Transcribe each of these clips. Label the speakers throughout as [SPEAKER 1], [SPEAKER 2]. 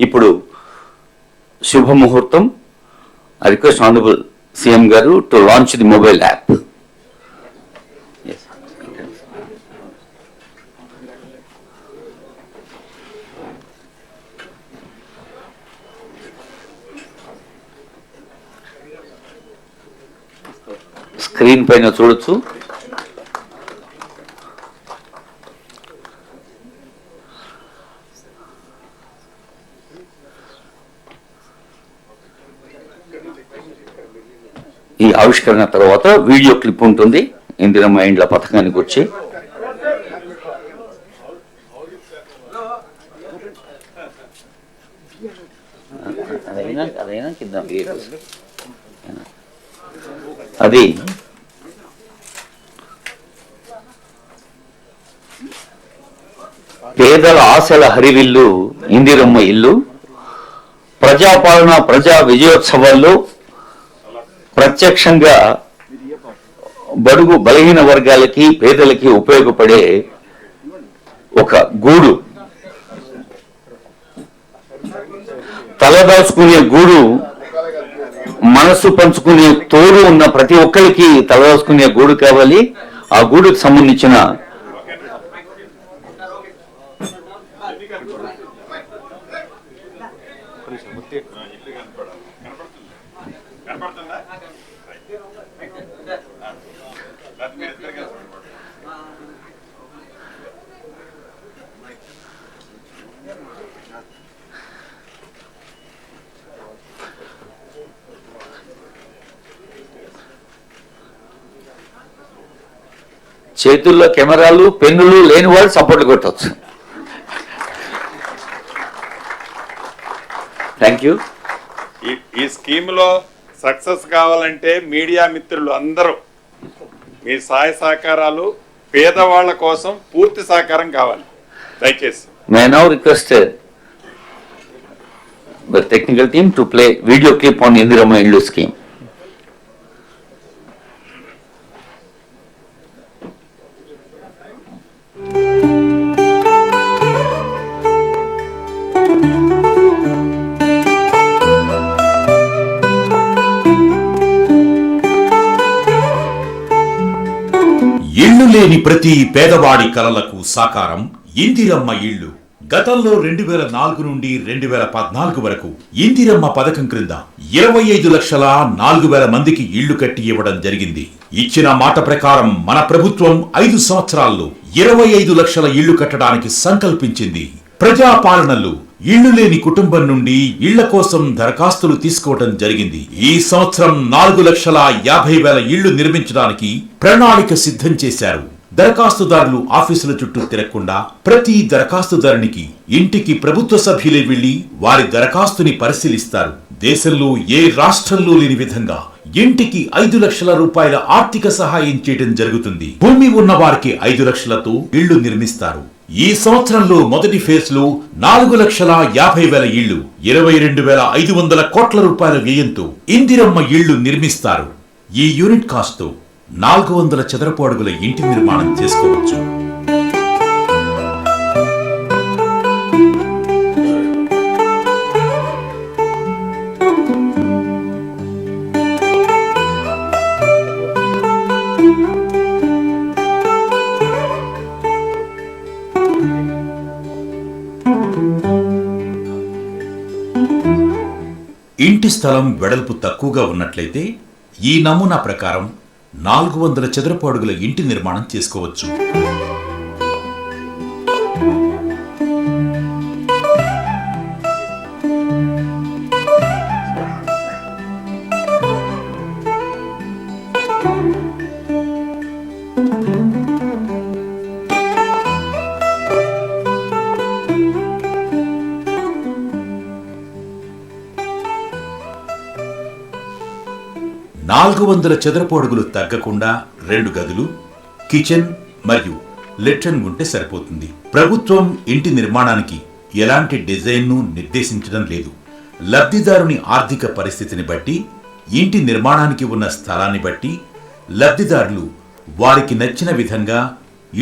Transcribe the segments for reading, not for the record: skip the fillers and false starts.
[SPEAKER 1] ఇప్పుడు శుభముహూర్తం. I request Honorable CM Garu to launch the mobile app. Yes. Screen పైన చూడొచ్చు. ఈ ఆవిష్కరణ తర్వాత వీడియో క్లిప్ ఉంటుంది ఇందిరమ్మ ఇండ్ల పథకానికి వచ్చి. అది పేదల ఆశల హరివిల్లు ఇందిరమ్మ ఇల్లు. ప్రజాపాలన ప్రజా విజయోత్సవాల్లో ప్రత్యక్షంగా బడుగు బలహీన వర్గాలకి పేదలకి ఉపయోగపడే ఒక గూడు, తలదాచుకునే గూడు, మనసు పంచుకునే తోడు ఉన్న ప్రతి ఒక్కరికి తలదాచుకునే గూడు కావాలి. ఆ గూడుకు సంబంధించిన చేతుల్లో కెమెరాలు పెన్నులు లేని వాళ్ళు సపోర్ట్ కొట్టవచ్చు. Thank you.
[SPEAKER 2] ఈ స్కీమ్ లో సక్సెస్ కావాలంటే మీడియా మిత్రులు అందరూ మీ సహాయ సహకారాలు పేదవాళ్ల కోసం పూర్తి సహకారం కావాలి దయచేసి.
[SPEAKER 1] May I now request the technical team to play video clip on Indirama Illu scheme.
[SPEAKER 3] ఇళ్లు లేని ప్రతి పేదవాడి కలలకు సాకారం ఇందిరమ్మ ఇళ్లు. గతంలో 2004 నుండి 2014 వరకు ఇందిరమ్మ పథకం క్రింద 25,04,000 మందికి ఇళ్లు కట్టి ఇవ్వడం జరిగింది. ఇచ్చిన మాట ప్రకారం మన ప్రభుత్వం 5 సంవత్సరాల్లో 25 లక్షల ఇళ్లు కట్టడానికి సంకల్పించింది. ప్రజాపాలనలో ఇళ్లు లేని కుటుంబం నుండి ఇళ్ల కోసం దరఖాస్తులు తీసుకోవడం జరిగింది. ఈ సంవత్సరం 4,50,000 ఇళ్లు నిర్మించడానికి ప్రణాళిక సిద్ధం చేశారు. దరఖాస్తుదారులు ఆఫీసుల చుట్టూ తిరగకుండా ప్రతి దరఖాస్తుదారునికి ఇంటికి ప్రభుత్వ సభ్యులే వెళ్లి వారి దరఖాస్తుని పరిశీలిస్తారు. దేశంలో ఏ రాష్ట్రంలో లేని విధంగా ఇంటికి 5 లక్షల రూపాయల ఆర్థిక సహాయం చేయడం జరుగుతుంది. భూమి ఉన్న వారికి 5 లక్షలతో ఇళ్లు నిర్మిస్తారు. ఈ సంవత్సరంలో మొదటి ఫేజ్ లో 4,50,000 ఇళ్లు 22,500 కోట్ల రూపాయల వ్యయంతో ఇందిరమ్మ ఇళ్లు నిర్మిస్తారు. ఈ యూనిట్ కాస్ట్ తో 400 చదరపు అడుగుల ఇంటి నిర్మాణం చేసుకోవచ్చు. ఇంటి స్థలం వెడల్పు తక్కువగా ఉన్నట్లయితే ఈ నమూనా ప్రకారం 400 చదరపు అడుగుల ఇంటి నిర్మాణం చేసుకోవచ్చు. చదరపు అడుగులు తగ్గకుండా 2 గదులు, కిచెన్ మరియు లెట్రిన్ ఉంటే సరిపోతుంది. ప్రభుత్వం ఇంటి నిర్మాణానికి ఎలాంటి డిజైన్ను నిర్దేశించడం లేదు. లబ్ధిదారుని ఆర్థిక పరిస్థితిని బట్టి, ఇంటి నిర్మాణానికి ఉన్న స్థలాన్ని బట్టి లబ్ధిదారులు వారికి నచ్చిన విధంగా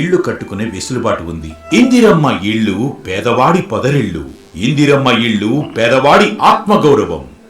[SPEAKER 3] ఇళ్లు కట్టుకునే వెసులుబాటు ఉంది. ఇందిరమ్మ ఇళ్లు పేదవాడి పొదరిళ్లు. ఇందిరమ్మ ఇళ్ళు పేదవాడి ఆత్మగౌరవం.